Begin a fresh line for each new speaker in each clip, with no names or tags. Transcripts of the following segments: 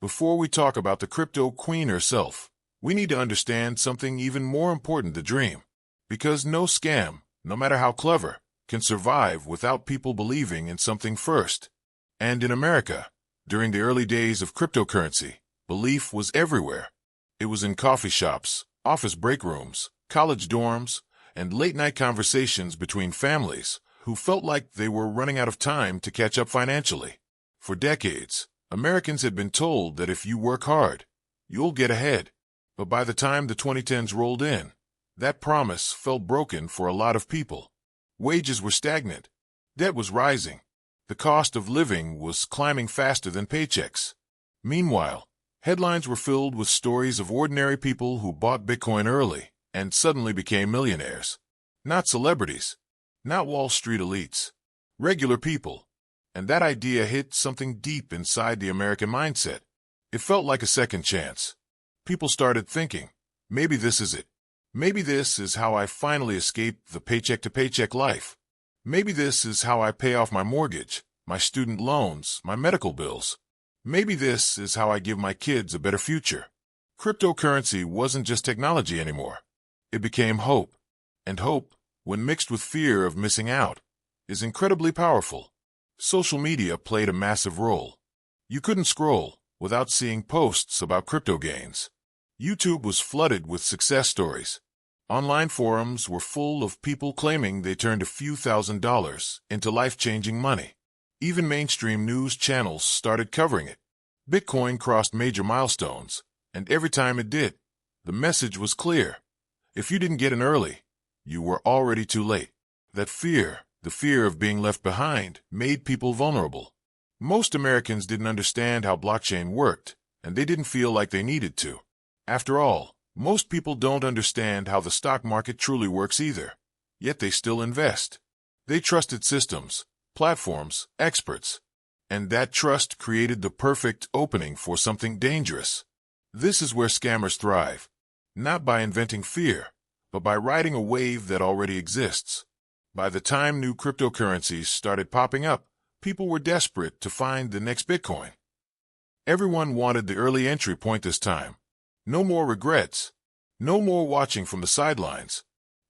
Before we talk about the crypto queen herself, we need to understand something even more important: the dream. Because no scam, no matter how clever, can survive without people believing in something first. And in America, during the early days of cryptocurrency, belief was everywhere. It was in coffee shops, office break rooms, college dorms, and late-night conversations between families who felt like they were running out of time to catch up financially. For decades, Americans had been told that if you work hard, you'll get ahead. But by the time the 2010s rolled in, that promise felt broken for a lot of people. Wages were stagnant. Debt was rising. The cost of living was climbing faster than paychecks. Meanwhile, headlines were filled with stories of ordinary people who bought Bitcoin early and suddenly became millionaires. Not celebrities, not Wall Street elites, regular people. And that idea hit something deep inside the American mindset. It felt like a second chance. People started thinking, maybe this is it. Maybe this is how I finally escape the paycheck-to-paycheck life. Maybe this is how I pay off my mortgage, my student loans, my medical bills. Maybe this is how I give my kids a better future. Cryptocurrency wasn't just technology anymore. It became hope. And hope, when mixed with fear of missing out, is incredibly powerful. Social media played a massive role. You couldn't scroll without seeing posts about crypto gains. YouTube was flooded with success stories. Online forums were full of people claiming they turned a few $1,000s into life-changing money. Even mainstream news channels started covering it. Bitcoin crossed major milestones, and every time it did, the message was clear. If you didn't get in early, you were already too late. That fear, the fear of being left behind, made people vulnerable. Most Americans didn't understand how blockchain worked, and they didn't feel like they needed to. After all, most people don't understand how the stock market truly works either, yet they still invest. They trusted systems, platforms, experts, and that trust created the perfect opening for something dangerous. This is where scammers thrive, not by inventing fear, but by riding a wave that already exists. By the time new cryptocurrencies started popping up, people were desperate to find the next Bitcoin. Everyone wanted the early entry point this time. No more regrets. No more watching from the sidelines.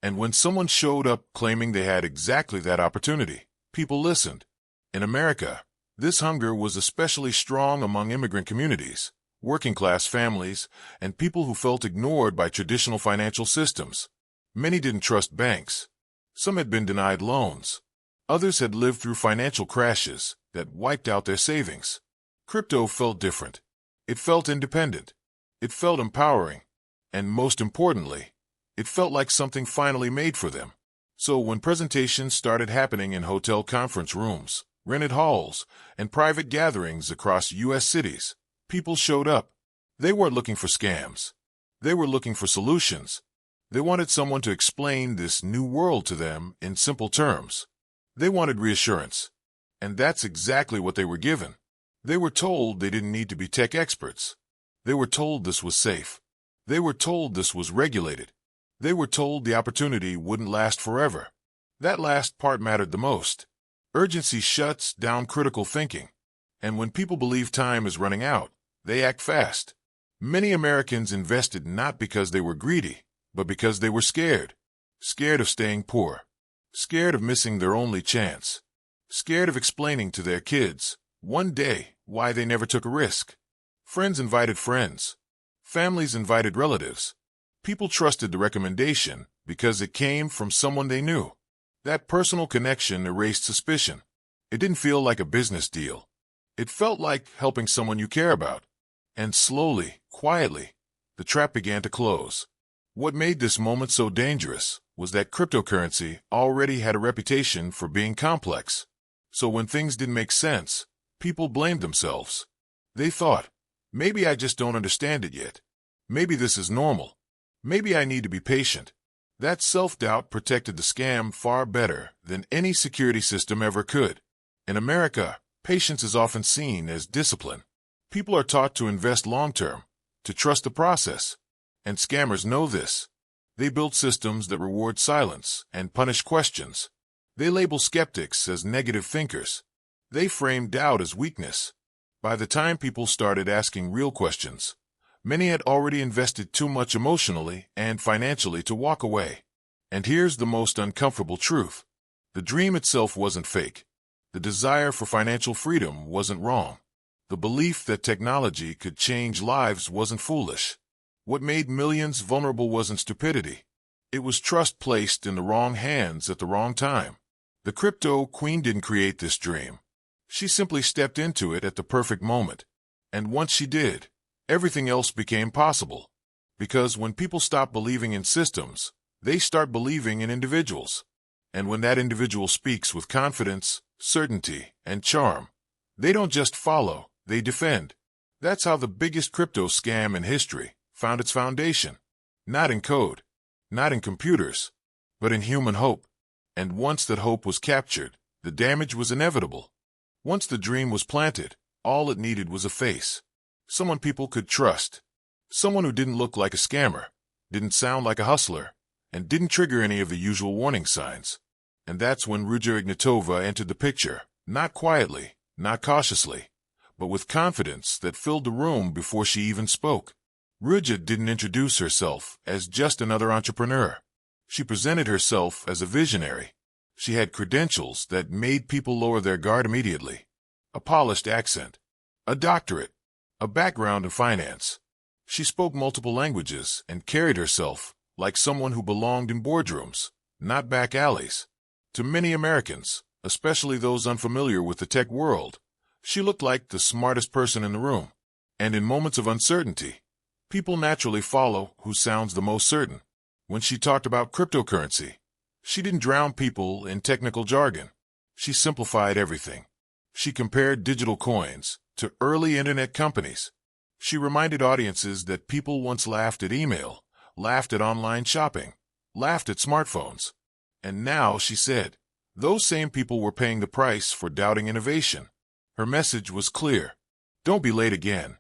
And when someone showed up claiming they had exactly that opportunity, people listened. In America, this hunger was especially strong among immigrant communities, working-class families, and people who felt ignored by traditional financial systems. Many didn't trust banks. Some had been denied loans. Others had lived through financial crashes that wiped out their savings. Crypto felt different. It felt independent. It felt empowering. And most importantly, it felt like something finally made for them. So when presentations started happening in hotel conference rooms, rented halls, and private gatherings across U.S. cities, people showed up. They weren't looking for scams. They were looking for solutions. They wanted someone to explain this new world to them in simple terms. They wanted reassurance. And that's exactly what they were given. They were told they didn't need to be tech experts. They were told this was safe. They were told this was regulated. They were told the opportunity wouldn't last forever. That last part mattered the most. Urgency shuts down critical thinking. And when people believe time is running out, they act fast. Many Americans invested not because they were greedy, but because they were scared. Scared of staying poor. Scared of missing their only chance. Scared of explaining to their kids, one day, why they never took a risk. Friends invited friends. Families invited relatives. People trusted the recommendation because it came from someone they knew. That personal connection erased suspicion. It didn't feel like a business deal. It felt like helping someone you care about. And slowly, quietly, the trap began to close. What made this moment so dangerous was that cryptocurrency already had a reputation for being complex. So when things didn't make sense, people blamed themselves. They thought, maybe I just don't understand it yet. Maybe this is normal. Maybe I need to be patient. That self-doubt protected the scam far better than any security system ever could. In America, patience is often seen as discipline. People are taught to invest long-term, to trust the process. And scammers know this. They build systems that reward silence and punish questions. They label skeptics as negative thinkers. They frame doubt as weakness. By the time people started asking real questions, many had already invested too much emotionally and financially to walk away. And here's the most uncomfortable truth. The dream itself wasn't fake. The desire for financial freedom wasn't wrong. The belief that technology could change lives wasn't foolish. What made millions vulnerable wasn't stupidity. It was trust placed in the wrong hands at the wrong time. The crypto queen didn't create this dream. She simply stepped into it at the perfect moment. And once she did, everything else became possible. Because when people stop believing in systems, they start believing in individuals. And when that individual speaks with confidence, certainty, and charm, they don't just follow, they defend. That's how the biggest crypto scam in history found its foundation. Not in code, not in computers, but in human hope. And once that hope was captured, the damage was inevitable. Once the dream was planted, all it needed was a face. Someone people could trust. Someone who didn't look like a scammer, didn't sound like a hustler, and didn't trigger any of the usual warning signs. And that's when Ruja Ignatova entered the picture, not quietly, not cautiously, but with confidence that filled the room before she even spoke. Ruja didn't introduce herself as just another entrepreneur. She presented herself as a visionary. She had credentials that made people lower their guard immediately. A polished accent, a doctorate, a background in finance. She spoke multiple languages and carried herself like someone who belonged in boardrooms, not back alleys. To many Americans, especially those unfamiliar with the tech world, she looked like the smartest person in the room. And in moments of uncertainty, people naturally follow who sounds the most certain. When she talked about cryptocurrency, she didn't drown people in technical jargon. She simplified everything. She compared digital coins to early internet companies. She reminded audiences that people once laughed at email, laughed at online shopping, laughed at smartphones. And now, she said, those same people were paying the price for doubting innovation. Her message was clear. Don't be late again.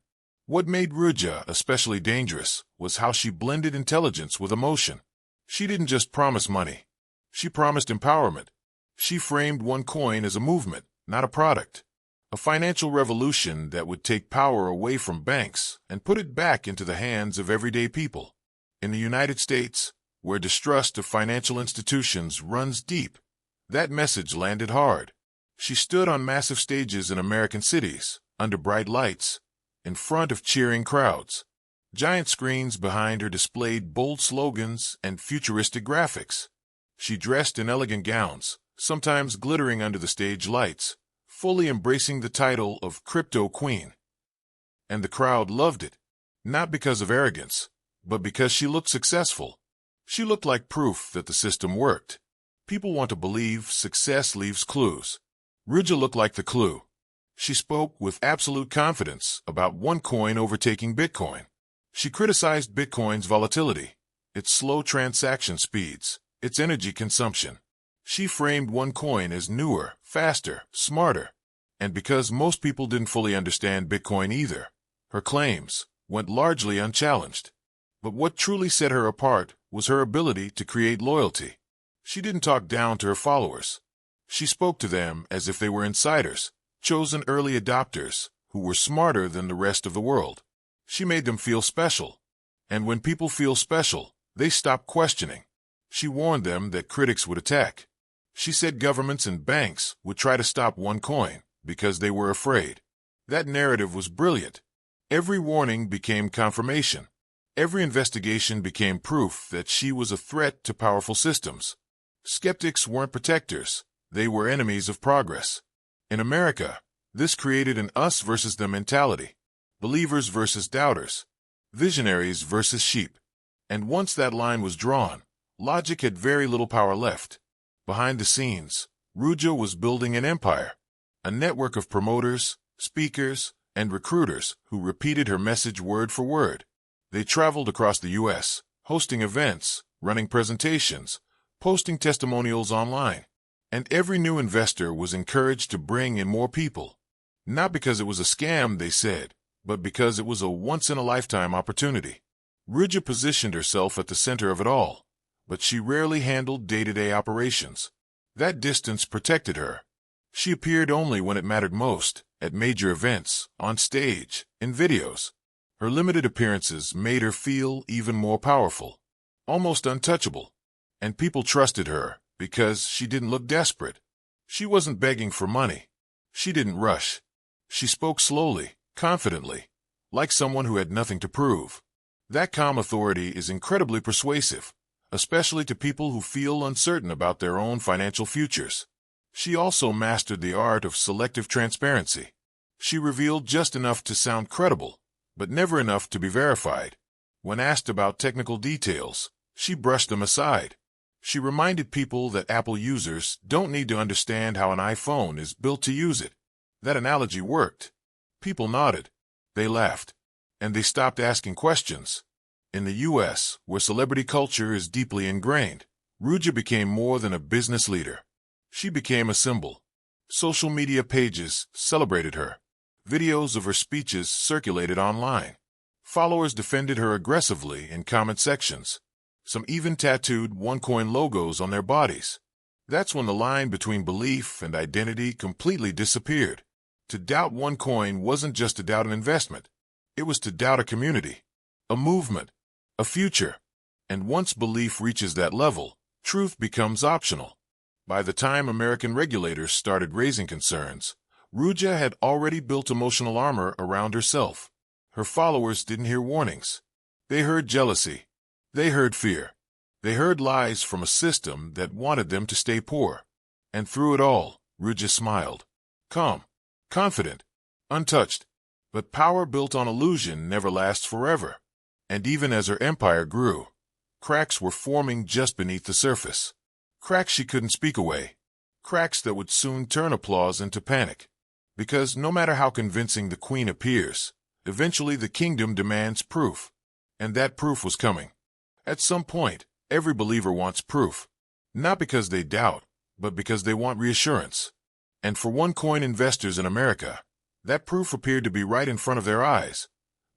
What made Ruja especially dangerous was how she blended intelligence with emotion. She didn't just promise money. She promised empowerment. She framed OneCoin as a movement, not a product. A financial revolution that would take power away from banks and put it back into the hands of everyday people. In the United States, where distrust of financial institutions runs deep, that message landed hard. She stood on massive stages in American cities, under bright lights, in front of cheering crowds. Giant screens behind her displayed bold slogans and futuristic graphics. She dressed in elegant gowns, sometimes glittering under the stage lights, fully embracing the title of Crypto Queen. And the crowd loved it, not because of arrogance, but because she looked successful. She looked like proof that the system worked. People want to believe success leaves clues. Ruja looked like the clue. She spoke with absolute confidence about OneCoin overtaking Bitcoin. She criticized Bitcoin's volatility, its slow transaction speeds, its energy consumption. She framed OneCoin as newer, faster, smarter. And because most people didn't fully understand Bitcoin either, her claims went largely unchallenged. But what truly set her apart was her ability to create loyalty. She didn't talk down to her followers. She spoke to them as if they were insiders, chosen early adopters who were smarter than the rest of the world. She made them feel special. And when people feel special, they stop questioning. She warned them that critics would attack. She said governments and banks would try to stop OneCoin because they were afraid. That narrative was brilliant. Every warning became confirmation. Every investigation became proof that she was a threat to powerful systems. Skeptics weren't protectors. They were enemies of progress. In America, this created an us versus them mentality. Believers versus doubters. Visionaries versus sheep. And once that line was drawn, logic had very little power left. Behind the scenes, Ruja was building an empire. A network of promoters, speakers, and recruiters who repeated her message word for word. They traveled across the U.S., hosting events, running presentations, posting testimonials online. And every new investor was encouraged to bring in more people. Not because it was a scam, they said, but because it was a once-in-a-lifetime opportunity. Ruja positioned herself at the center of it all, but she rarely handled day-to-day operations. That distance protected her. She appeared only when it mattered most, at major events, on stage, in videos. Her limited appearances made her feel even more powerful, almost untouchable. And people trusted her because she didn't look desperate. She wasn't begging for money. She didn't rush. She spoke slowly, confidently, like someone who had nothing to prove. That calm authority is incredibly persuasive, especially to people who feel uncertain about their own financial futures. She also mastered the art of selective transparency. She revealed just enough to sound credible, but never enough to be verified. When asked about technical details, she brushed them aside. She reminded people that Apple users don't need to understand how an iPhone is built to use it. That analogy worked. People nodded. They laughed. And they stopped asking questions. In the U.S., where celebrity culture is deeply ingrained, Ruja became more than a business leader. She became a symbol. Social media pages celebrated her. Videos of her speeches circulated online. Followers defended her aggressively in comment sections. Some even tattooed OneCoin logos on their bodies. That's when the line between belief and identity completely disappeared. To doubt OneCoin wasn't just to doubt an investment. It was to doubt a community, a movement, a future. And once belief reaches that level, truth becomes optional. By the time American regulators started raising concerns, Ruja had already built emotional armor around herself. Her followers didn't hear warnings. They heard jealousy. They heard fear. They heard lies from a system that wanted them to stay poor. And through it all, Ruja smiled. Calm, confident, untouched. But power built on illusion never lasts forever. And even as her empire grew, cracks were forming just beneath the surface. Cracks she couldn't speak away. Cracks that would soon turn applause into panic. Because no matter how convincing the queen appears, eventually the kingdom demands proof. And that proof was coming. At some point, every believer wants proof. Not because they doubt, but because they want reassurance. And for OneCoin investors in America, that proof appeared to be right in front of their eyes,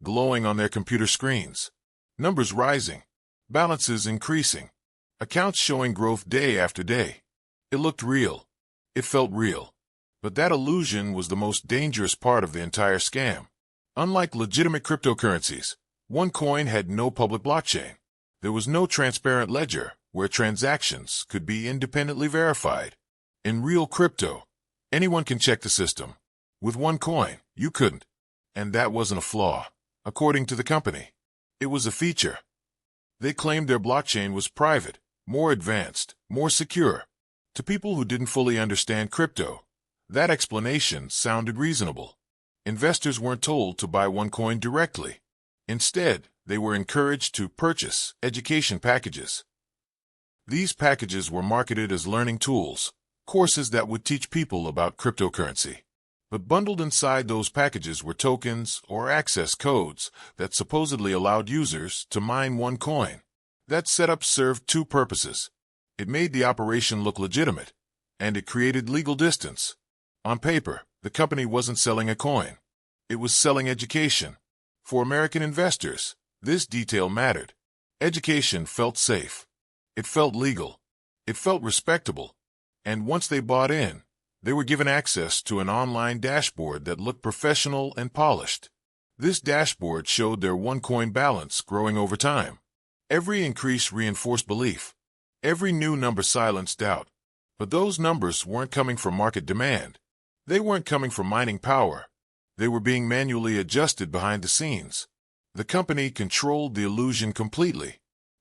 glowing on their computer screens. Numbers rising, balances increasing, accounts showing growth day after day. It looked real. It felt real. But that illusion was the most dangerous part of the entire scam. Unlike legitimate cryptocurrencies, OneCoin had no public blockchain. There was no transparent ledger where transactions could be independently verified. In real crypto, anyone can check the system. With OneCoin, you couldn't. And that wasn't a flaw, according to the company. It was a feature. They claimed their blockchain was private, more advanced, more secure. To people who didn't fully understand crypto, that explanation sounded reasonable. Investors weren't told to buy OneCoin directly. Instead, they were encouraged to purchase education packages. These packages were marketed as learning tools, courses that would teach people about cryptocurrency. But bundled inside those packages were tokens or access codes that supposedly allowed users to mine OneCoin. That setup served two purposes. It made the operation look legitimate, and it created legal distance. On paper, the company wasn't selling a coin. It was selling education. For American investors, this detail mattered. Education felt safe. It felt legal. It felt respectable. And once they bought in, they were given access to an online dashboard that looked professional and polished. This dashboard showed their OneCoin balance growing over time. Every increase reinforced belief. Every new number silenced doubt. But those numbers weren't coming from market demand. They weren't coming from mining power. They were being manually adjusted behind the scenes. The company controlled the illusion completely.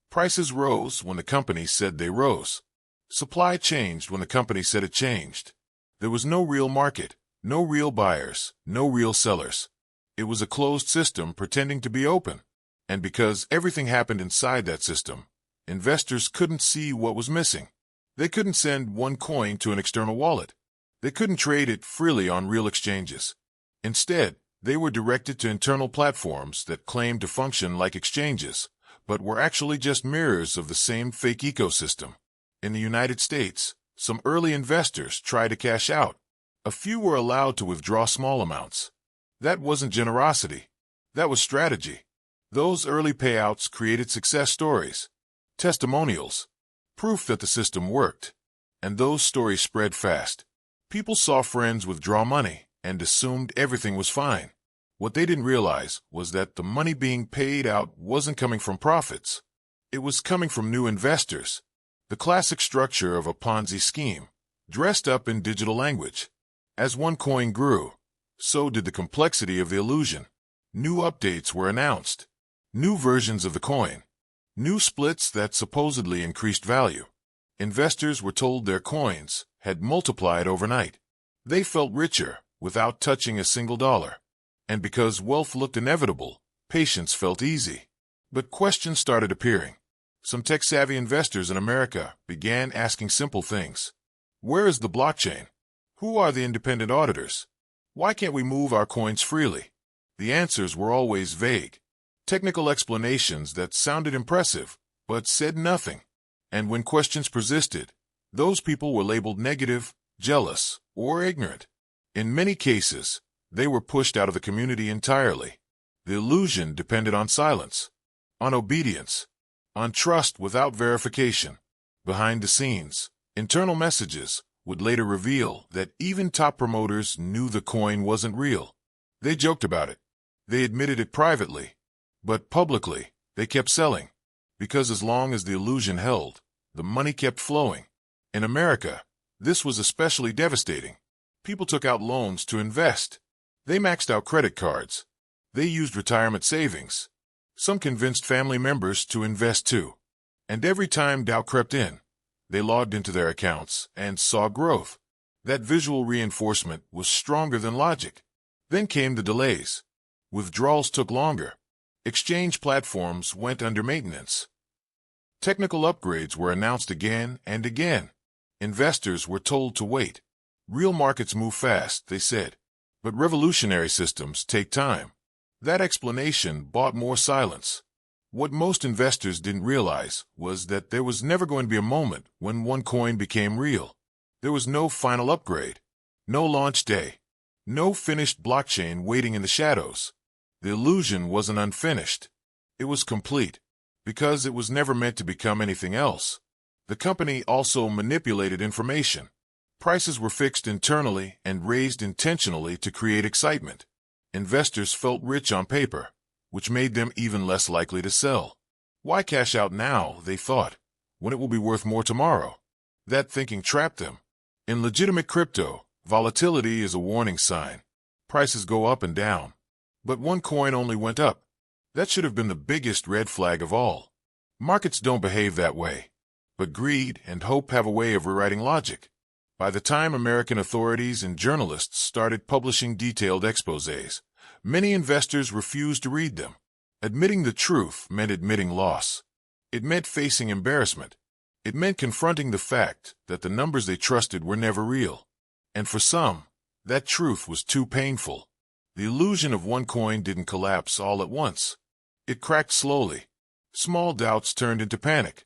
Prices rose when the company said they rose. Supply changed when the company said it changed. There was no real market, no real buyers, no real sellers. It was a closed system pretending to be open. And because everything happened inside that system, investors couldn't see what was missing. They couldn't send OneCoin to an external wallet. They couldn't trade it freely on real exchanges. Instead, they were directed to internal platforms that claimed to function like exchanges, but were actually just mirrors of the same fake ecosystem. In the United States, some early investors tried to cash out. A few were allowed to withdraw small amounts. That wasn't generosity. That was strategy. Those early payouts created success stories, testimonials, proof that the system worked. And those stories spread fast. People saw friends withdraw money, and assumed everything was fine. What they didn't realize was that the money being paid out wasn't coming from profits. It was coming from new investors. The classic structure of a Ponzi scheme, dressed up in digital language. As OneCoin grew, so did the complexity of the illusion. New updates were announced. New versions of the coin. New splits that supposedly increased value. Investors were told their coins had multiplied overnight. They felt richer without touching a single dollar. And because wealth looked inevitable, patience felt easy. But questions started appearing. Some tech-savvy investors in America began asking simple things. Where is the blockchain? Who are the independent auditors? Why can't we move our coins freely? The answers were always vague. Technical explanations that sounded impressive, but said nothing. And when questions persisted, those people were labeled negative, jealous, or ignorant. In many cases, they were pushed out of the community entirely. The illusion depended on silence, on obedience, on trust without verification. Behind the scenes, internal messages would later reveal that even top promoters knew the coin wasn't real. They joked about it. They admitted it privately. But publicly, they kept selling. Because as long as the illusion held, the money kept flowing. In America, this was especially devastating. People took out loans to invest. They maxed out credit cards. They used retirement savings. Some convinced family members to invest too. And every time doubt crept in, they logged into their accounts and saw growth. That visual reinforcement was stronger than logic. Then came the delays. Withdrawals took longer. Exchange platforms went under maintenance. Technical upgrades were announced again and again. Investors were told to wait. Real markets move fast, they said. But revolutionary systems take time. That explanation bought more silence. What most investors didn't realize was that there was never going to be a moment when OneCoin became real. There was no final upgrade, no launch day, no finished blockchain waiting in the shadows. The illusion wasn't unfinished. It was complete, because it was never meant to become anything else. The company also manipulated information. Prices were fixed internally and raised intentionally to create excitement. Investors felt rich on paper, which made them even less likely to sell. Why cash out now, they thought, when it will be worth more tomorrow? That thinking trapped them. In legitimate crypto, volatility is a warning sign. Prices go up and down. But OneCoin only went up. That should have been the biggest red flag of all. Markets don't behave that way. But greed and hope have a way of rewriting logic. By the time American authorities and journalists started publishing detailed exposés, many investors refused to read them. Admitting the truth meant admitting loss. It meant facing embarrassment. It meant confronting the fact that the numbers they trusted were never real. And for some, that truth was too painful. The illusion of OneCoin didn't collapse all at once. It cracked slowly. Small doubts turned into panic.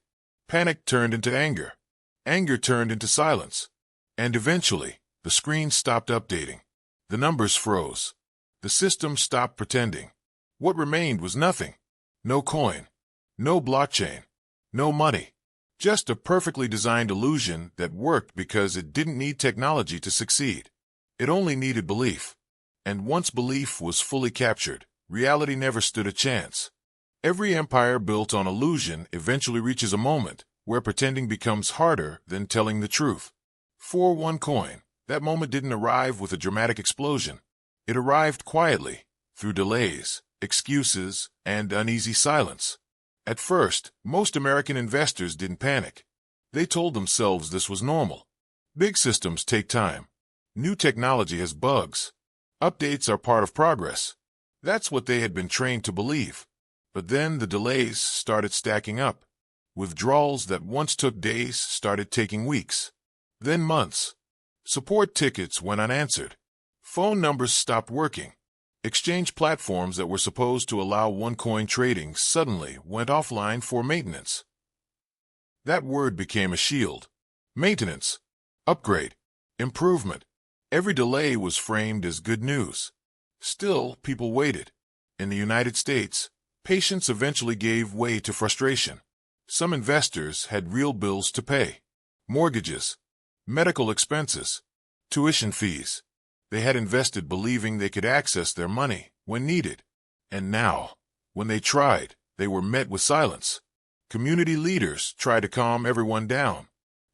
Panic turned into anger. Anger turned into silence. And eventually, the screen stopped updating. The numbers froze. The system stopped pretending. What remained was nothing. No coin. No blockchain. No money. Just a perfectly designed illusion that worked because it didn't need technology to succeed. It only needed belief. And once belief was fully captured, reality never stood a chance. Every empire built on illusion eventually reaches a moment where pretending becomes harder than telling the truth. For OneCoin, that moment didn't arrive with a dramatic explosion. It arrived quietly, through delays, excuses, and uneasy silence. At first, most American investors didn't panic. They told themselves this was normal. Big systems take time. New technology has bugs. Updates are part of progress. That's what they had been trained to believe. But then the delays started stacking up. Withdrawals that once took days started taking weeks. Then months. Support tickets went unanswered. Phone numbers stopped working. Exchange platforms that were supposed to allow OneCoin trading suddenly went offline for maintenance. That word became a shield. Maintenance. Upgrade. Improvement. Every delay was framed as good news. Still, people waited. In the United States, patience eventually gave way to frustration. Some investors had real bills to pay. Mortgages. Medical expenses. Tuition fees. They had invested believing they could access their money when needed. And now, when they tried, they were met with silence. Community leaders tried to calm everyone down.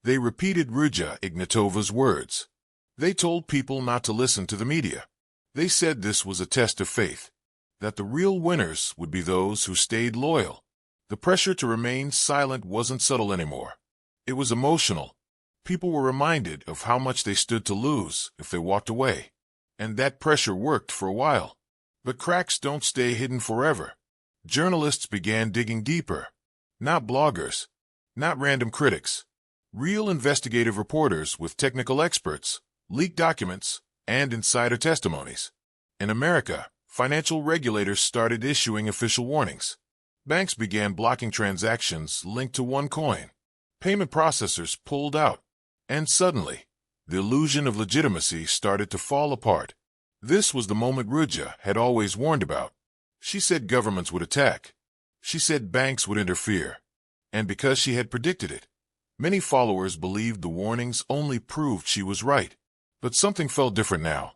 They repeated Ruja Ignatova's words. They told people not to listen to the media. They said this was a test of faith, that the real winners would be those who stayed loyal. The pressure to remain silent wasn't subtle anymore. It was emotional. People were reminded of how much they stood to lose if they walked away. And that pressure worked for a while. But cracks don't stay hidden forever. Journalists began digging deeper. Not bloggers, not random critics. Real investigative reporters with technical experts, leaked documents, and insider testimonies. In America, financial regulators started issuing official warnings. Banks began blocking transactions linked to OneCoin. Payment processors pulled out. And suddenly, the illusion of legitimacy started to fall apart. This was the moment Ruja had always warned about. She said governments would attack. She said banks would interfere. And because she had predicted it, many followers believed the warnings only proved she was right. But something felt different now.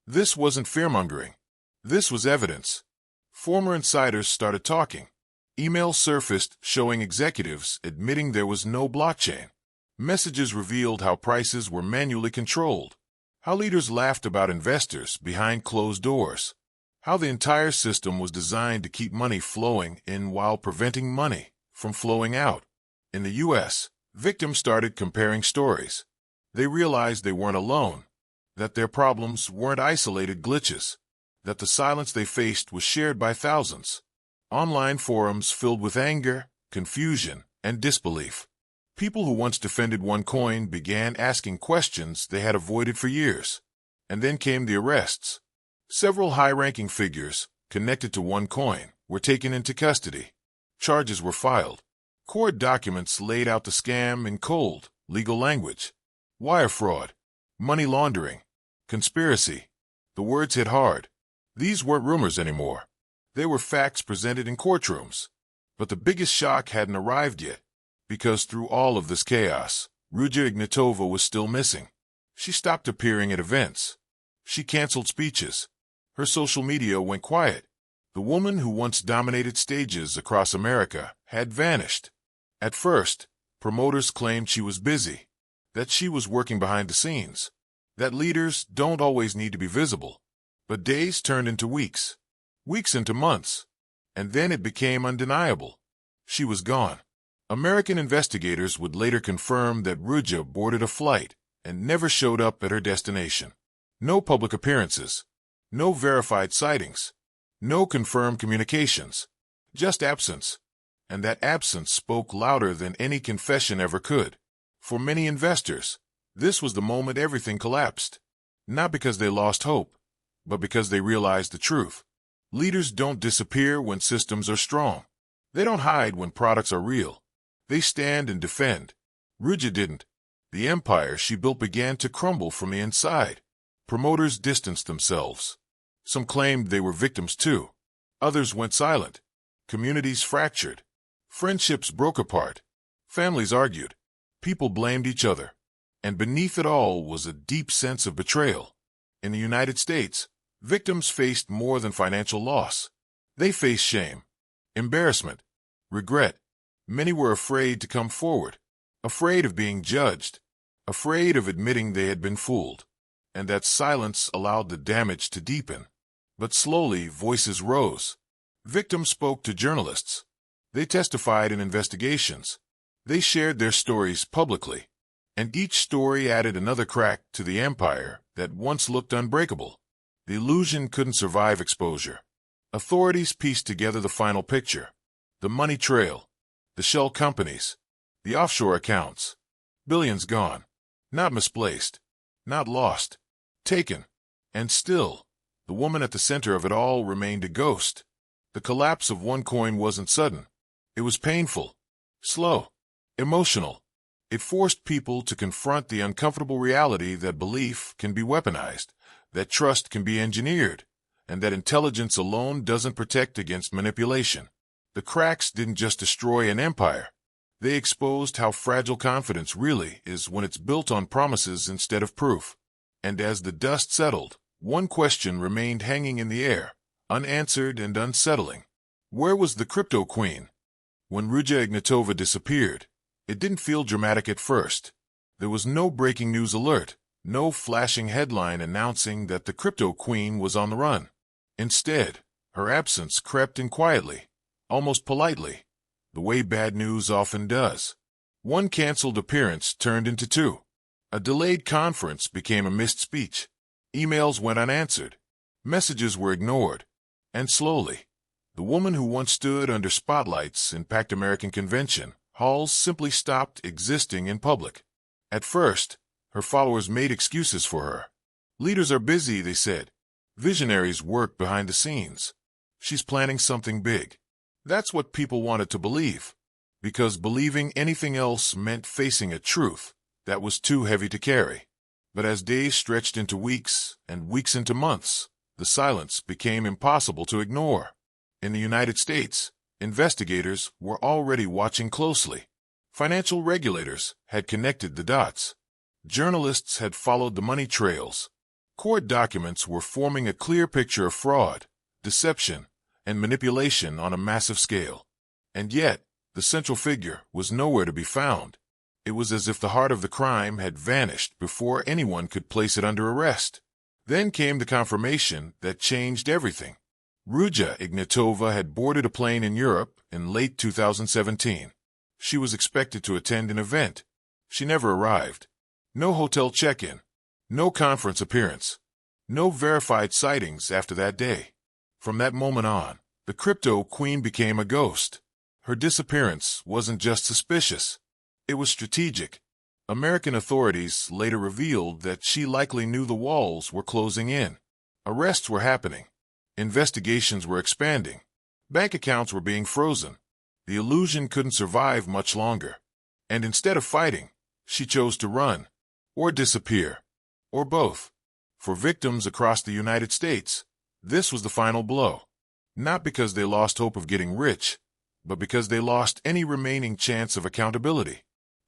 This wasn't fear-mongering. This was evidence. Former insiders started talking. Emails surfaced showing executives admitting there was no blockchain. Messages revealed how prices were manually controlled, how leaders laughed about investors behind closed doors, how the entire system was designed to keep money flowing in while preventing money from flowing out. In the U.S., victims started comparing stories. They realized they weren't alone, that their problems weren't isolated glitches, that the silence they faced was shared by thousands. Online forums filled with anger, confusion, and disbelief. People who once defended OneCoin began asking questions they had avoided for years. And then came the arrests. Several high-ranking figures connected to OneCoin were taken into custody. Charges were filed. Court documents laid out the scam in cold, legal language. Wire fraud, money laundering, conspiracy. The words hit hard. These weren't rumors anymore. They were facts presented in courtrooms. But the biggest shock hadn't arrived yet. Because through all of this chaos, Ruja Ignatova was still missing. She stopped appearing at events. She canceled speeches. Her social media went quiet. The woman who once dominated stages across America had vanished. At first, promoters claimed she was busy, that she was working behind the scenes, that leaders don't always need to be visible. But days turned into weeks, weeks into months, and then it became undeniable. She was gone. American investigators would later confirm that Ruja boarded a flight and never showed up at her destination. No public appearances, no verified sightings, no confirmed communications, just absence. And that absence spoke louder than any confession ever could. For many investors, this was the moment everything collapsed. Not because they lost hope, but because they realized the truth. Leaders don't disappear when systems are strong. They don't hide when products are real. They stand and defend. Ruja didn't. The empire she built began to crumble from the inside. Promoters distanced themselves. Some claimed they were victims too. Others went silent. Communities fractured. Friendships broke apart. Families argued. People blamed each other. And beneath it all was a deep sense of betrayal. In the United States, victims faced more than financial loss. They faced shame, embarrassment, regret. Many were afraid to come forward, afraid of being judged, afraid of admitting they had been fooled. And that silence allowed the damage to deepen. But slowly, voices rose. Victims spoke to journalists. They testified in investigations. They shared their stories publicly. And each story added another crack to the empire that once looked unbreakable. The illusion couldn't survive exposure. Authorities pieced together the final picture. The money trail. The shell companies, the offshore accounts, billions gone, not misplaced, not lost, taken. And still, the woman at the center of it all remained a ghost. The collapse of OneCoin wasn't sudden. It was painful, slow, emotional. It forced people to confront the uncomfortable reality that belief can be weaponized, that trust can be engineered, and that intelligence alone doesn't protect against manipulation. The cracks didn't just destroy an empire. They exposed how fragile confidence really is when it's built on promises instead of proof. And as the dust settled, One question remained hanging in the air, unanswered and unsettling. Where was the crypto queen? When Ruja Ignatova disappeared, it didn't feel dramatic at first. There was no breaking news alert, no flashing headline announcing that the crypto queen was on the run. Instead, her absence crept in quietly, almost politely, the way bad news often does. One canceled appearance turned into two. A delayed conference became a missed speech. Emails went unanswered. Messages were ignored. And slowly, the woman who once stood under spotlights in packed American convention halls simply stopped existing in public. At first, her followers made excuses for her. Leaders are busy, they said. Visionaries work behind the scenes. She's planning something big. That's what people wanted to believe, because believing anything else meant facing a truth that was too heavy to carry. But as days stretched into weeks and weeks into months, the silence became impossible to ignore. In the United States, investigators were already watching closely. Financial regulators had connected the dots. Journalists had followed the money trails. Court documents were forming a clear picture of fraud, deception, and manipulation on a massive scale. And yet, the central figure was nowhere to be found. It was as if the heart of the crime had vanished before anyone could place it under arrest. Then came the confirmation that changed everything. Ruja Ignatova had boarded a plane in Europe in late 2017. She was expected to attend an event. She never arrived. No hotel check-in. No conference appearance. No verified sightings after that day. From that moment on, the crypto queen became a ghost. Her disappearance wasn't just suspicious. It was strategic. American authorities later revealed that she likely knew the walls were closing in. Arrests were happening. Investigations were expanding. Bank accounts were being frozen. The illusion couldn't survive much longer. And instead of fighting, she chose to run, or disappear, or both. For victims across the United States, this was the final blow. Not because they lost hope of getting rich, but because they lost any remaining chance of accountability.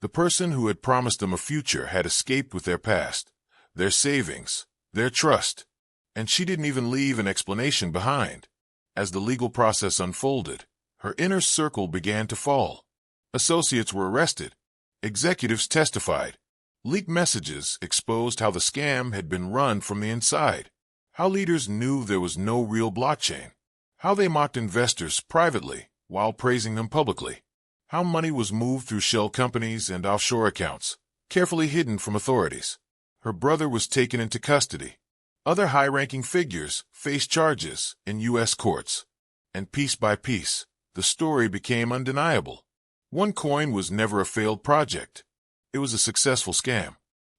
The person who had promised them a future had escaped with their past, their savings, their trust, and she didn't even leave an explanation behind. As the legal process unfolded, her inner circle began to fall. Associates were arrested. Executives testified. Leaked messages exposed how the scam had been run from the inside, how leaders knew there was no real blockchain, how they mocked investors privately while praising them publicly, how money was moved through shell companies and offshore accounts, carefully hidden from authorities. Her brother was taken into custody. Other high-ranking figures faced charges in U.S. courts. And piece by piece, the story became undeniable. OneCoin was never a failed project. It was a successful scam.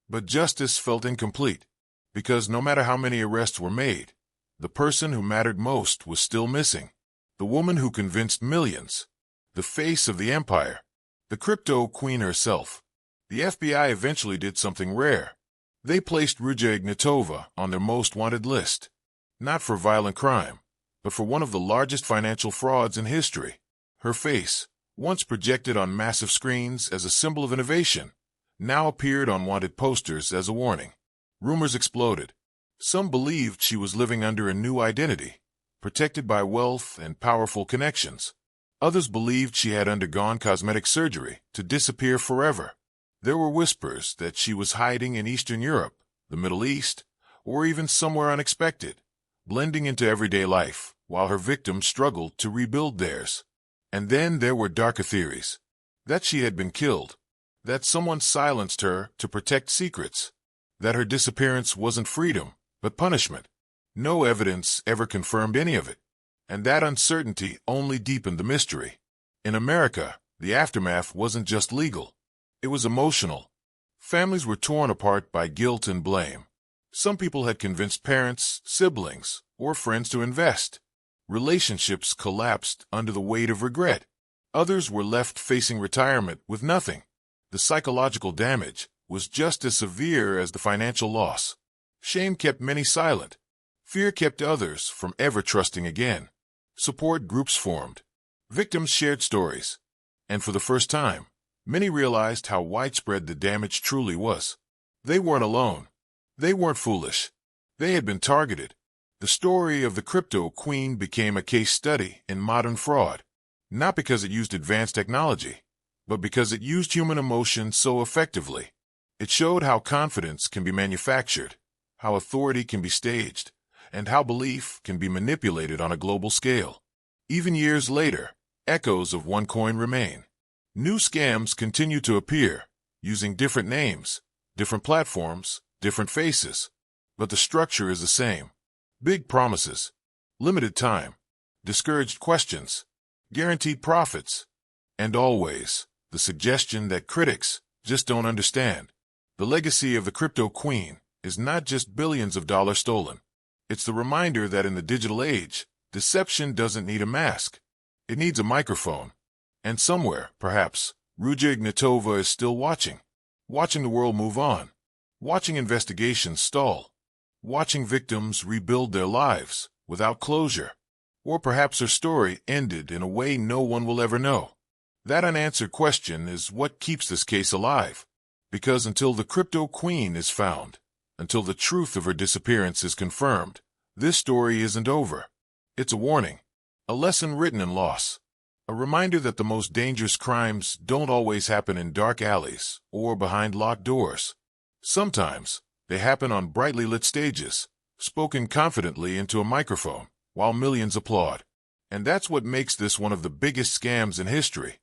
But justice felt incomplete, because no matter how many arrests were made, the person who mattered most was still missing. The woman who convinced millions. The face of the empire. The crypto queen herself. The FBI eventually did something rare. They placed Ruja Ignatova on their most wanted list. Not for violent crime, but for one of the largest financial frauds in history. Her face, once projected on massive screens as a symbol of innovation, now appeared on wanted posters as a warning. Rumors exploded. Some believed she was living under a new identity, protected by wealth and powerful connections. Others believed she had undergone cosmetic surgery to disappear forever. There were whispers that she was hiding in Eastern Europe, the Middle East, or even somewhere unexpected, blending into everyday life while her victims struggled to rebuild theirs. And then there were darker theories. That she had been killed. That someone silenced her to protect secrets. That her disappearance wasn't freedom, but punishment. No evidence ever confirmed any of it. And that uncertainty only deepened the mystery. In America, the aftermath wasn't just legal. It was emotional. Families were torn apart by guilt and blame. Some people had convinced parents, siblings, or friends to invest. Relationships collapsed under the weight of regret. Others were left facing retirement with nothing. The psychological damage was just as severe as the financial loss. Shame kept many silent. Fear kept others from ever trusting again. Support groups formed. Victims shared stories. And for the first time, many realized how widespread the damage truly was. They weren't alone. They weren't foolish. They had been targeted. The story of the crypto queen became a case study in modern fraud, not because it used advanced technology, but because it used human emotion so effectively. It showed how confidence can be manufactured, how authority can be staged, and how belief can be manipulated on a global scale. Even years later, echoes of OneCoin remain. New scams continue to appear, using different names, different platforms, different faces, but the structure is the same. Big promises, limited time, discouraged questions, guaranteed profits, and always the suggestion that critics just don't understand. The legacy of the crypto queen is not just billions of dollars stolen. It's the reminder that in the digital age, deception doesn't need a mask. It needs a microphone. And somewhere, perhaps, Ruja Ignatova is still watching the world move on, watching investigations stall, watching victims rebuild their lives without closure. Or perhaps her story ended in a way no one will ever know. That unanswered question is what keeps this case alive. Because until the crypto queen is found, until the truth of her disappearance is confirmed, this story isn't over. It's a warning, a lesson written in loss, a reminder that the most dangerous crimes don't always happen in dark alleys or behind locked doors. Sometimes they happen on brightly lit stages, spoken confidently into a microphone, while millions applaud. And that's what makes this one of the biggest scams in history.